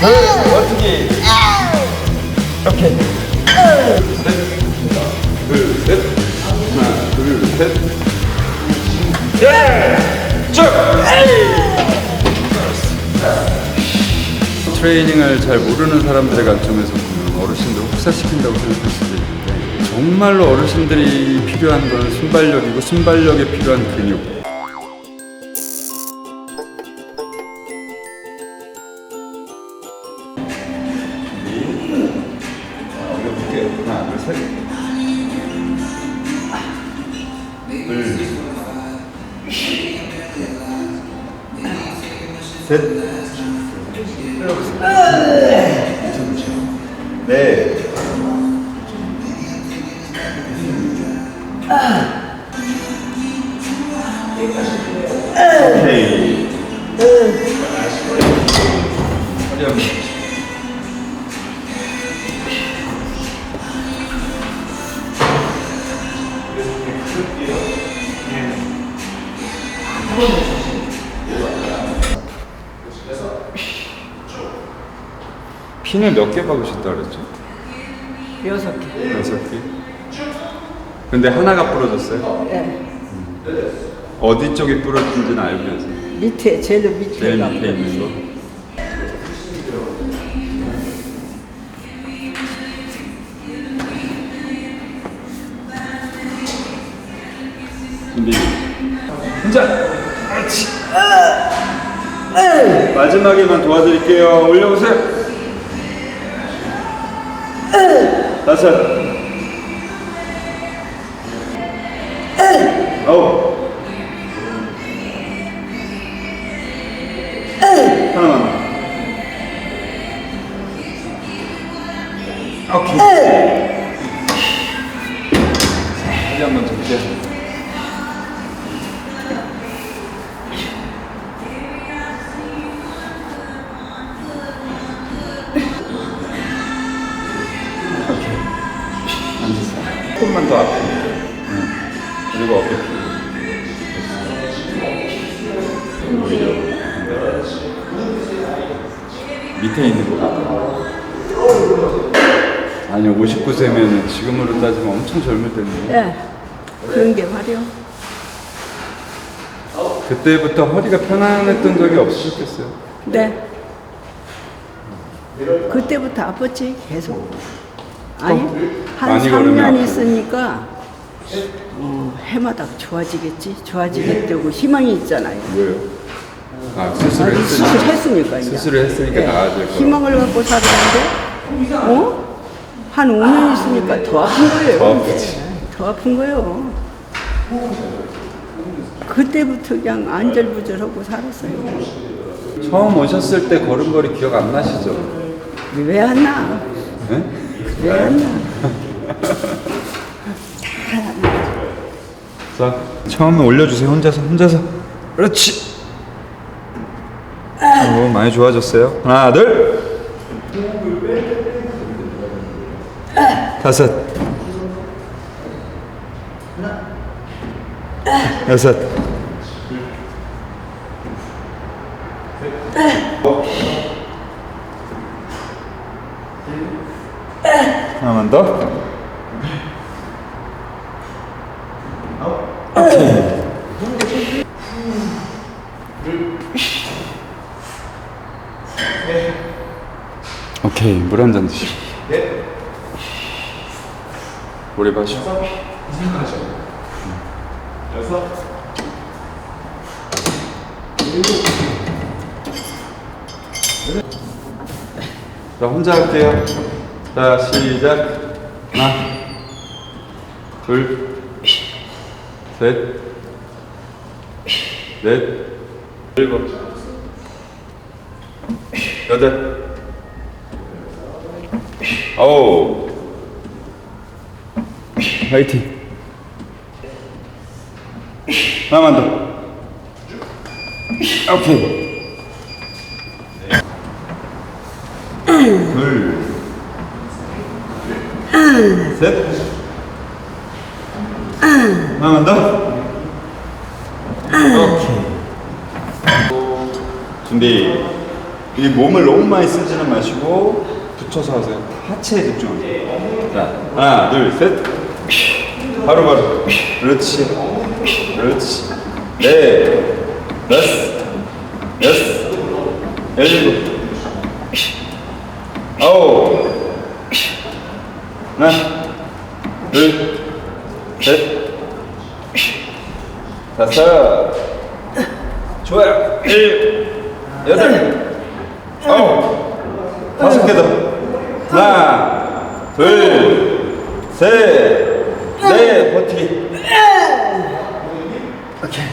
어떻게? 오케이. 둘, 셋. 하나, 둘, 셋. 예! 쭉! 트레이닝을 잘 모르는 사람들의 관점에서 보면 어르신들 혹사시킨다고 생각할 수도 있는데 정말로 어르신들이 필요한 건 순발력이고 순발력에 필요한 근육. 하나, 둘, 셋. 셋. 네. 오케이. 핀을 몇 개 박으셨다 그랬죠? 6개. 6개? 근데 하나가 부러졌어요? 네. 어디 쪽이 부러진지는 알고 계세요? 밑에, 제일 밑에. 제일 밑에 있는 거? 준비. 혼자! 그렇지! 마지막에만 도와드릴게요. 올려보세요. 5. 9. 하나만. 오케이. 다시 한번 접게. 조금만 더 앞에. 그리고 어깨. 오히려 밑에 있는 거 같아요. 아니 59세면은 지금으로 따지면 엄청 젊을 텐데. 네. 그런 게 말이요. 그때부터 허리가 편안했던 적이 없으셨겠어요? 네. 그때부터 아팠지, 계속. 아니, 한 많이 3년 걸으면 아프고. 있으니까 해마다 좋아지겠지? 좋아지겠다고 희망이 있잖아요. 왜요? 아 수술을 했으니까. 수술했으니까 이제. 수술을 했으니까 나아질 거. 희망을 갖고 살았는데, 한 5년 있으니까 더 아픈 거예요. 더 아프지. 네, 더 아픈 거예요. 그때부터 그냥 안절부절하고 살았어요. 처음 오셨을 때 걸음걸이 기억 안 나시죠? 왜 안 나? 네? 왜 안 나? 자, 처음에 올려주세요. 혼자서. 그렇지. 오, 많이 좋아졌어요. 하나, 둘. 5. 6. 하나만 더. 오케이, 물 한 잔 드시고. 오래 마시고. 6. 자, 혼자 할게요. 자, 시작. 하나, 둘, 셋, 넷, 7, 8, 9. 화이팅. 하나만 더. 오케이. 둘, 셋. 하나만 더. 오케이. 준비. 이 몸을 너무 많이 쓰지는 마시고 붙여서 하세요. 하체에 집중하세요. 자, 하나, 둘, 셋. 바로. 그렇지. 네, 여섯, 일곱, 아홉, 하나, 둘, 셋, 다섯. 좋아요. 여덟, 아홉, 5개 더. 하나, 둘, 셋, 넷. 버티기. 오케이.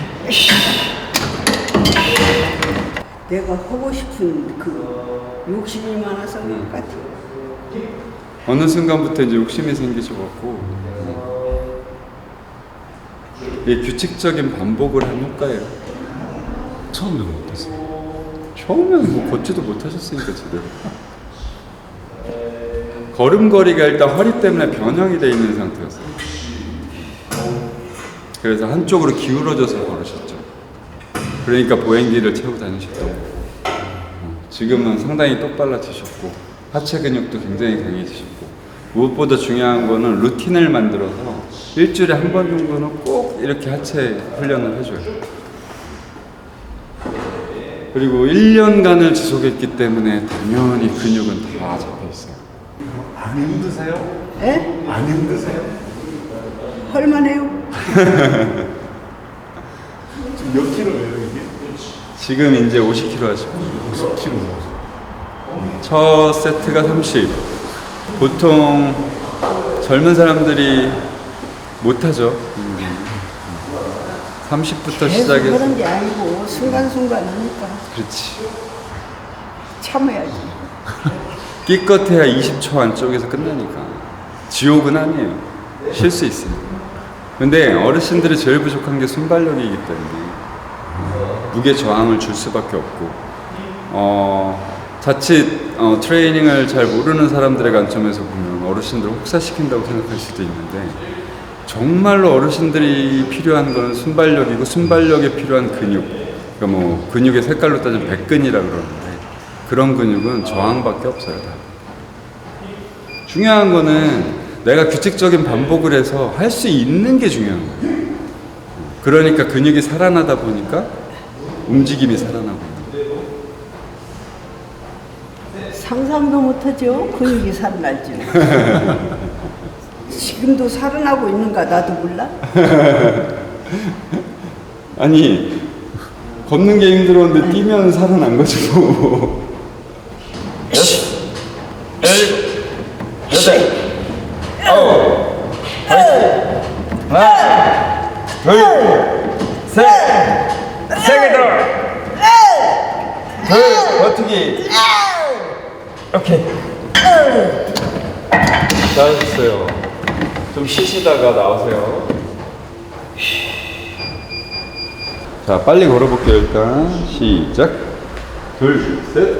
내가 하고 싶은 그 욕심이 많아서 그런 것 같아. 어느 순간부터 이제 욕심이 생기셔갖고 이 규칙적인 반복을 한 효과예요. 처음에는 어땠어요? 처음엔 뭐 걷지도 못하셨으니까 제대로. 걸음걸이가 일단 허리 때문에 변형이 돼 있는 상태였어요. 그래서 한쪽으로 기울어져서 걸으셨죠. 그러니까 보행기를 채우고 다니셨던 거고. 지금은 상당히 똑발라지셨고 하체 근육도 굉장히 강해지셨고 무엇보다 중요한 거는 루틴을 만들어서 일주일에 한 번 정도는 꼭 이렇게 하체 훈련을 해줘요. 그리고 1년간을 지속했기 때문에 당연히 근육은 다 잡혀있어요. 안 힘드세요? 에? 안 힘드세요? 할만해요. 지금 몇 킬로예요 이게? 지금 이제 50kg 하시고 50킬로. 첫 세트가 30. 보통 젊은 사람들이 못하죠. 30부터 계속 시작해서. 하는 게 아니고 순간순간 하니까 그렇지. 참아야지. 끼껏해야 20초 안쪽에서 끝나니까. 지옥은 아니에요. 쉴 수 있습니다. 근데 어르신들이 제일 부족한 게 순발력이기 때문에 무게 저항을 줄 수밖에 없고 자칫 트레이닝을 잘 모르는 사람들의 관점에서 보면 어르신들을 혹사시킨다고 생각할 수도 있는데 정말로 어르신들이 필요한 건 순발력이고 순발력에 필요한 근육, 그러니까 뭐 근육의 색깔로 따지면 백근이라 그러는데 그런 근육은 저항밖에 없어요. 다. 중요한 거는 내가 규칙적인 반복을 해서 할 수 있는 게 중요한 거예요. 그러니까 근육이 살아나다 보니까 움직임이 살아나고 있는 거예요. 상상도 못하죠. 근육이 살아날지. 지금도 살아나고 있는가 나도 몰라. 아니 걷는 게 힘들었는데 뛰면 살아난 거지 뭐. 세개 더. 버티기. 오케이. 잘하셨어요. 좀 쉬시다가 나오세요. 자, 빨리 걸어볼게요. 일단 시작. 둘, 셋.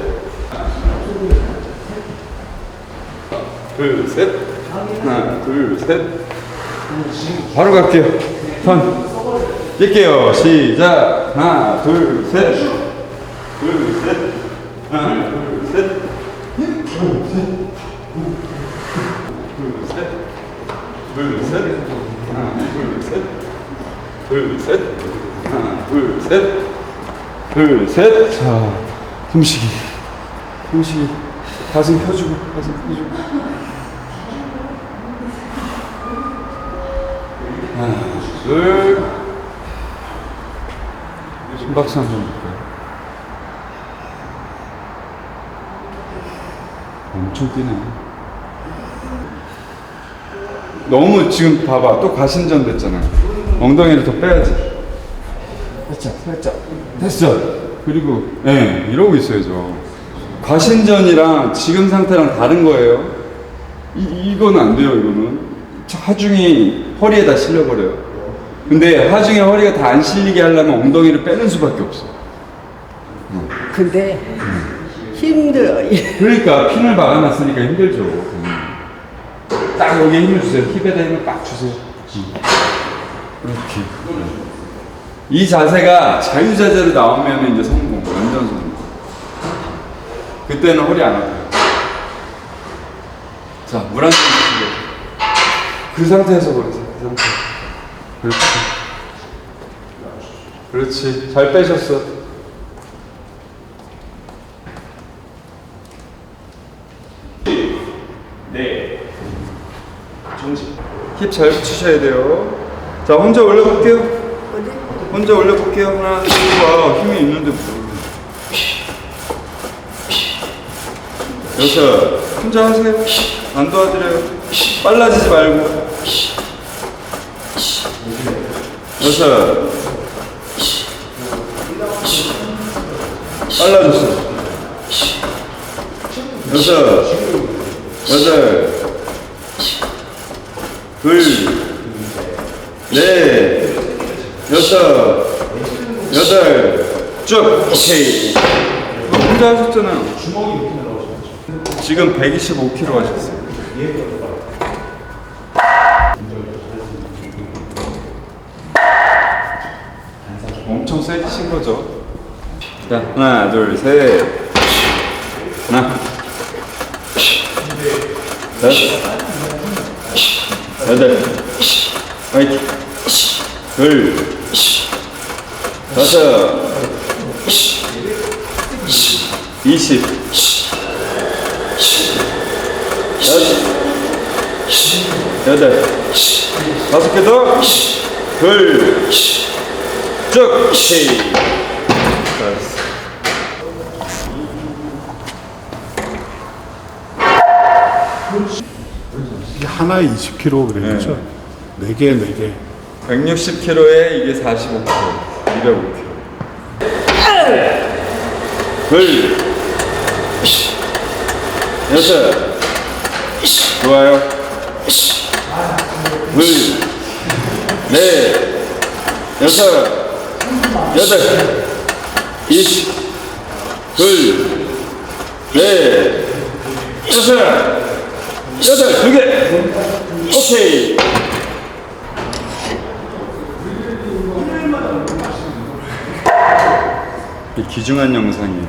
둘, 셋. 하나, 둘, 셋. 바로 갈게요. 턴. 뛸게요. 시작. 하나, 둘, 셋. 둘, 셋. 하나, 둘, 셋. 둘, 셋. 둘, 셋. 하나, 둘, 셋. 둘, 셋. 하나, 둘, 셋. 둘, 셋. 자, 숨쉬기. 숨쉬기. 가슴 펴주고, 가슴 펴주고. 하나, 둘. 심박수 한번 볼까요? 엄청 뛰네. 너무 지금 봐봐. 또 가신전 됐잖아. 엉덩이를 더 빼야지. 살짝, 살짝. 됐어. 그리고, 예, 이러고 있어야죠. 과신전이랑 지금 상태랑 다른 거예요. 이거는 안 돼요, 이거는. 하중이 허리에다 실려버려요. 근데 하중에 허리가 다 안 실리게 하려면 엉덩이를 빼는 수밖에 없어. 근데 힘들어. 그러니까 핀을 박아놨으니까 힘들죠. 딱 여기에 힘을 주세요. 힙에다 힘을 딱 주세요. 이렇게. 이 자세가 자유자재로 나오면 이제 성공, 완전 성공. 그때는 허리 안 아파요. 자, 물 한 잔 드시고. 그 상태에서 그러세요. 그 상태. 그렇지. 그렇지. 잘 빼셨어. 네. 정지. 힙 잘 붙이셔야 돼요. 자, 혼자 올려볼게요. 혼자 올려볼게요. 하나, 둘, 와, 힘이 있는데 뭐. 여섯. 혼자 하세요. 안 도와드려요. 빨라지지 말고. 여섯. 빨라졌어. 여섯. 여덟. 둘. 넷. 여섯. 여덟. 쭉. 오케이. 혼자 하셨잖아요. 지금 125kg 하셨어요. 엄청 세게 친 거죠. 자, 하나, 둘, 셋. 하나. 셋. 여덟. 화이팅. 둘. 다섯. 20. 여덟. 다섯 개 더. 둘. 쭉. 오케이. 잘했어. 이게 하나에 20kg. 네 개, 네 개. 160kg에 이게 45kg. 205kg. 둘. 여섯. 좋아요. 둘. 넷. 여섯. 여덟. 20. 둘. 넷. 여섯. 여덟. 두 개. 오케이. 이 귀중한 영상이에요.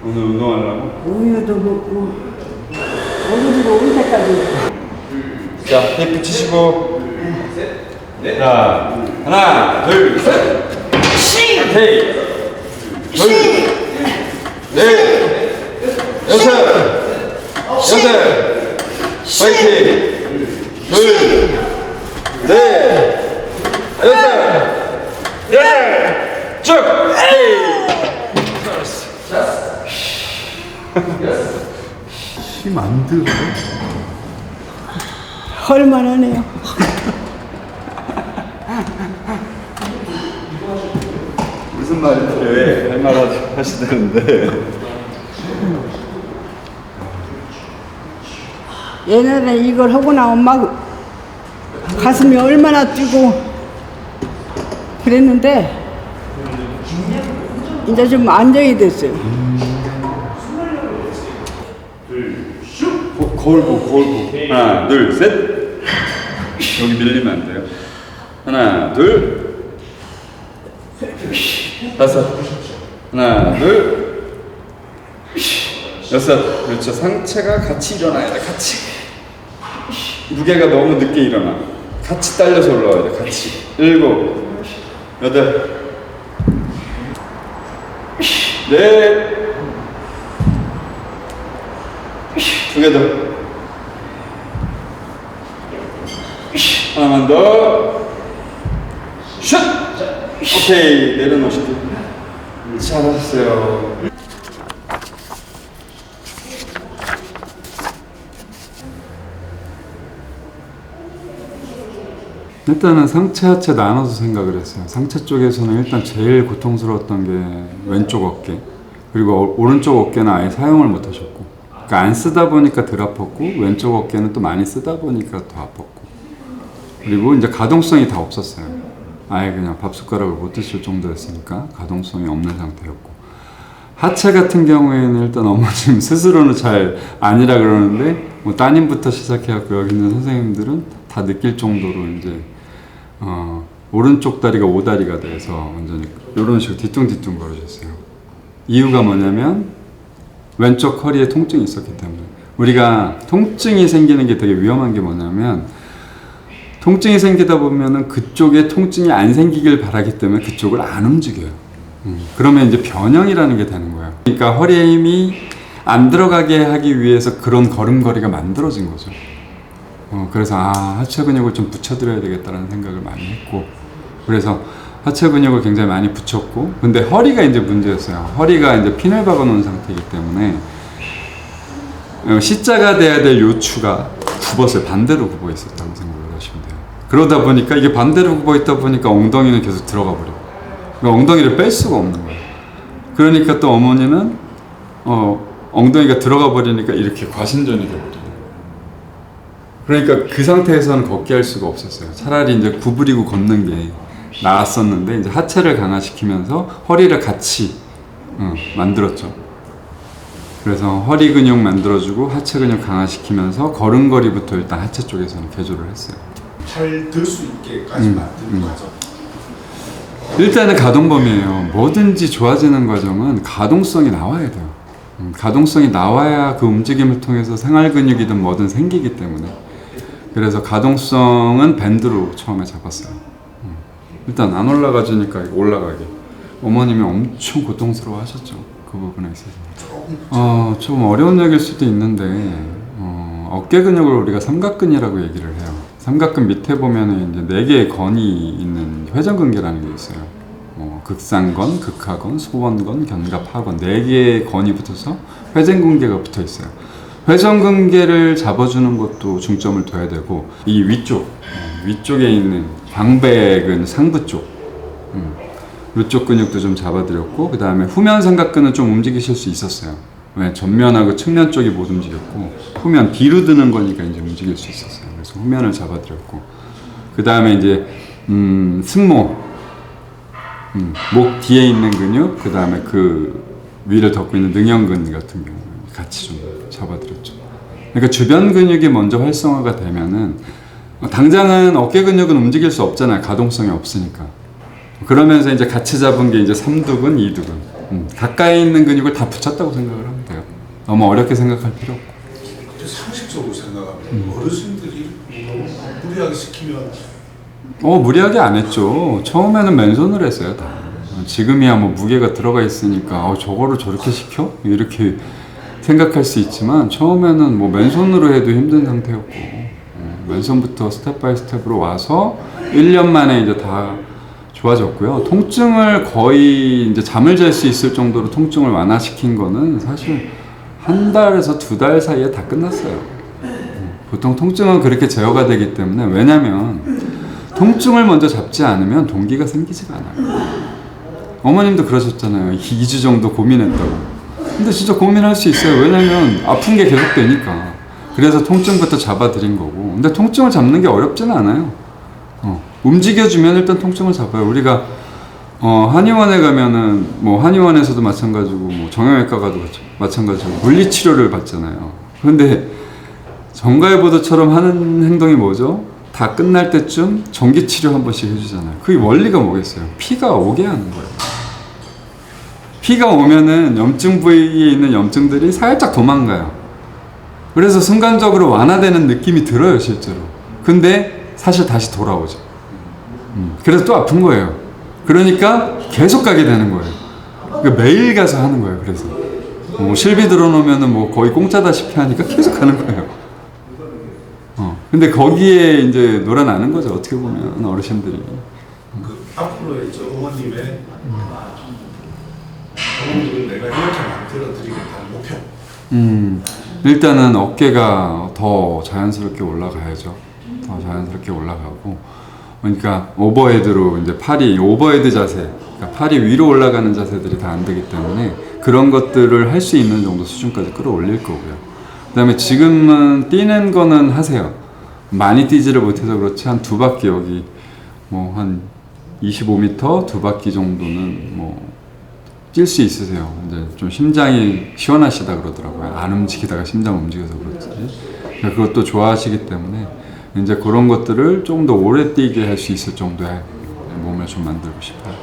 오늘 운동하려고? 우유도 먹고 오늘도 올 때까지. 자, 힙 붙이시고. 자, 하나, 둘, 셋. 오케이. 둘, 넷, 여섯, 여덟. 파이팅. 둘, 넷, 여섯, 여덟. 쭉. 오케이. 힘 안 들어. 헐만하네요. 무슨 말이 필요해? 할 말 하시다는데. 옛날에 이걸 하고 나면 막 가슴이 얼마나 뛰고 그랬는데 이제 좀 안정이 됐어요. 거울 보고. 하나, 둘, 셋. 여기 밀리면 안 돼요. 하나, 둘. 다섯. 하나, 둘. 여섯. 그렇죠. 상체가 같이 일어나야 돼. 같이. 무게가 너무 늦게 일어나. 같이 딸려서 올라와야 돼. 같이. 일곱. 여덟. 넷. 두 개 더. 하나만 더. 슛! 오케이. 내려놓으시고. 잘하셨어요. 일단은 상체 하체 나눠서 생각을 했어요. 상체 쪽에서는 일단 제일 고통스러웠던 게 왼쪽 어깨, 그리고 오른쪽 어깨는 아예 사용을 못 하셨고, 그러니까 안 쓰다 보니까 덜 아팠고, 왼쪽 어깨는 또 많이 쓰다 보니까 더 아팠고, 그리고 이제 가동성이 다 없었어요. 아예 그냥 밥 숟가락을 못 드실 정도였으니까 가동성이 없는 상태였고, 하체 같은 경우에는 일단 어머님 스스로는 잘 아니라 그러는데 뭐 따님부터 시작해갖고 여기 있는 선생님들은 다 느낄 정도로 이제 오른쪽 다리가 오다리가 돼서 완전히 이런 식으로 뒤뚱뒤뚱 거리셨어요. 이유가 뭐냐면 왼쪽 허리에 통증이 있었기 때문에. 우리가 통증이 생기는 게 되게 위험한 게 뭐냐면 통증이 생기다 보면은 그쪽에 통증이 안 생기길 바라기 때문에 그쪽을 안 움직여요. 그러면 이제 변형이라는 게 되는 거예요. 그러니까 허리에 힘이 안 들어가게 하기 위해서 그런 걸음걸이가 만들어진 거죠. 그래서 하체 근육을 좀 붙여드려야 되겠다는 생각을 많이 했고, 그래서 하체 근육을 굉장히 많이 붙였고, 근데 허리가 이제 문제였어요. 허리가 이제 핀을 박아 놓은 상태이기 때문에 C자가 돼야 될 요추가 굽었어요. 반대로 굽어 있었다고 생각을 하시면 돼요. 그러다 보니까 이게 반대로 굽어 있다 보니까 엉덩이는 계속 들어가 버려요. 그러니까 엉덩이를 뺄 수가 없는 거예요. 그러니까 또 어머니는 엉덩이가 들어가 버리니까 이렇게 과신전이 돼버려요. 그러니까 그 상태에서는 걷게 할 수가 없었어요. 차라리 이제 구부리고 걷는 게 나았었는데, 이제 하체를 강화시키면서 허리를 같이 만들었죠. 그래서 허리 근육 만들어주고 하체 근육 강화시키면서 걸음걸이부터 일단 하체 쪽에서는 개조를 했어요. 잘 들 수 있게까지 만드는 과정. 일단은 가동범위예요. 뭐든지 좋아지는 과정은 가동성이 나와야 돼요. 가동성이 나와야 그 움직임을 통해서 생활 근육이든 뭐든 생기기 때문에. 그래서 가동성은 밴드로 처음에 잡았어요. 일단 안 올라가지니까 올라가게. 어머님이 엄청 고통스러워 하셨죠. 그 부분에 있어서. 좀 어려운 얘기일 수도 있는데, 어깨 근육을 우리가 삼각근이라고 얘기를 해요. 삼각근 밑에 보면은 이제 4개의 건이 있는 회전근개라는 게 있어요. 극상건, 극하건, 소원건, 견갑하건 4개의 건이 붙어서 회전근개가 붙어 있어요. 회전근개를 잡아주는 것도 중점을 둬야 되고, 이 위쪽에 있는 광배근 상부 쪽, 이쪽 근육도 좀 잡아드렸고, 그 다음에 후면 삼각근은 좀 움직이실 수 있었어요. 왜? 전면하고 측면 쪽이 못 움직였고, 후면 뒤로 드는 거니까 이제 움직일 수 있었어요. 그래서 후면을 잡아드렸고, 그 다음에 이제 승모, 목 뒤에 있는 근육, 그 다음에 그 위를 덮고 있는 능형근 같은 경우 같이 좀 잡아드렸죠. 그러니까 주변 근육이 먼저 활성화가 되면은 당장은 어깨 근육은 움직일 수 없잖아요. 가동성이 없으니까. 그러면서 이제 같이 잡은 게 이제 삼두근, 이두근. 가까이 있는 근육을 다 붙였다고 생각을 하면 돼요. 너무 어렵게 생각할 필요 없고. 상식적으로 생각하면 어르신들이 너무 무리하게 시키면 무리하게 안 했죠. 처음에는 맨손으로 했어요, 다. 지금이야 뭐 무게가 들어가 있으니까 저거를 저렇게 시켜? 이렇게 생각할 수 있지만 처음에는 뭐 맨손으로 해도 힘든 상태였고, 맨손부터 스텝 바이 스텝으로 와서 1년 만에 이제 다 좋아졌고요. 통증을 거의 이제 잠을 잘 수 있을 정도로 통증을 완화시킨 거는 사실 1달에서 2달 사이에 다 끝났어요. 보통 통증은 그렇게 제어가 되기 때문에, 왜냐면 통증을 먼저 잡지 않으면 동기가 생기지가 않아요. 어머님도 그러셨잖아요. 2주 정도 고민했다고. 근데 진짜 고민할 수 있어요. 왜냐면 아픈 게 계속 되니까. 그래서 통증부터 잡아드린 거고. 근데 통증을 잡는 게 어렵지는 않아요. 움직여주면 일단 통증을 잡아요. 우리가 한의원에 가면은 뭐 한의원에서도 마찬가지고 뭐 정형외과 가도 마찬가지고 물리치료를 받잖아요. 그런데 정가의보도처럼 하는 행동이 뭐죠? 다 끝날 때쯤 전기치료 한 번씩 해주잖아요. 그게 원리가 뭐겠어요? 피가 오게 하는 거예요. 피가 오면은 염증 부위에 있는 염증들이 살짝 도망가요. 그래서 순간적으로 완화되는 느낌이 들어요, 실제로. 근데 사실 다시 돌아오죠. 그래서 또 아픈 거예요. 그러니까 계속 가게 되는 거예요. 그러니까 매일 가서 하는 거예요. 그래서 실비 들어놓으면은 뭐 거의 공짜다시피 하니까 계속 가는 거예요. 근데 거기에 이제 놀아나는 거죠. 어떻게 보면 어르신들이. 앞으로의 어머님의 어머님을 내가 이렇게 만들어 드리겠다는 목표. 일단은 어깨가 더 자연스럽게 올라가야죠. 더 자연스럽게 올라가고, 그러니까 오버헤드로 이제 팔이 오버헤드 자세, 그러니까 팔이 위로 올라가는 자세들이 다 안 되기 때문에 그런 것들을 할 수 있는 정도 수준까지 끌어올릴 거고요. 그다음에 지금은 뛰는 거는 하세요. 많이 뛰지를 못해서 그렇지 한 2바퀴 여기 뭐 한 25m 2바퀴 정도는 뭐 뛸 수 있으세요. 이제 좀 심장이 시원하시다 그러더라고요. 안 움직이다가 심장 움직여서 그렇지. 그것도 좋아하시기 때문에 이제 그런 것들을 조금 더 오래 뛰게 할 수 있을 정도의 몸을 좀 만들고 싶어요.